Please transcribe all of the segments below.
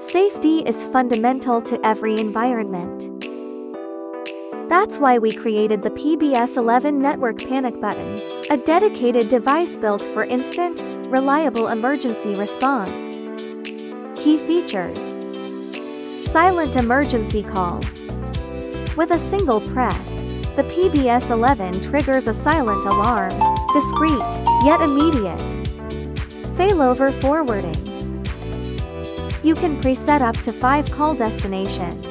Safety is fundamental to every environment. That's why we created the PB-S11 Network Panic Button, a dedicated device built for instant, reliable emergency response. Key features: silent emergency call. With a single press, the PB-S11 triggers a silent alarm, discreet, yet immediate. Failover forwarding. You can preset up to 5 call destinations.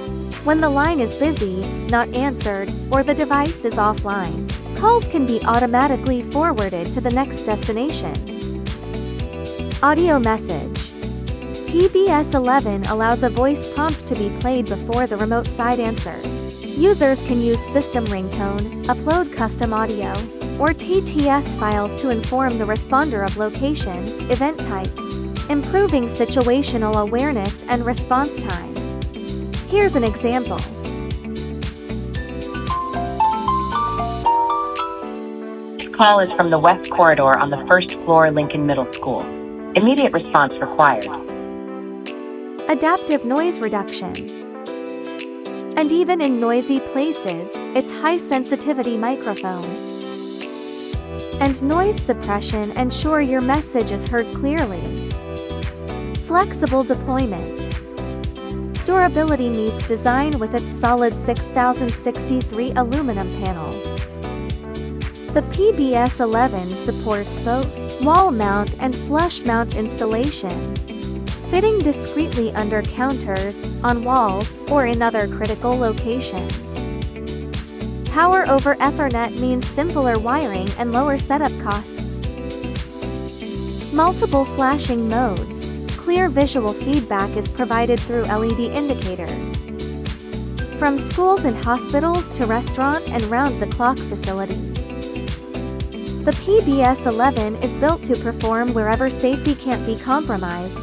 When the line is busy, not answered, or the device is offline, calls can be automatically forwarded to the next destination. Audio message. PB-S11 allows a voice prompt to be played before the remote side answers. Users can use system ringtone, upload custom audio, or TTS files to inform the responder of location, event type, improving situational awareness and response time. Here's an example. This call is from the West Corridor on the first floor, Lincoln Middle School. Immediate response required. Adaptive noise reduction. And even in noisy places, its high-sensitivity microphone and noise suppression ensure your message is heard clearly. Flexible deployment. Durability meets design with its solid 6063 aluminum panel. The PB-S11 supports both wall mount and flush mount installation, fitting discreetly under counters, on walls, or in other critical locations. Power over Ethernet means simpler wiring and lower setup costs. Multiple flashing modes. Clear visual feedback is provided through LED indicators. From schools and hospitals to restaurant and round-the-clock facilities. The PB-S11 is built to perform wherever safety can't be compromised,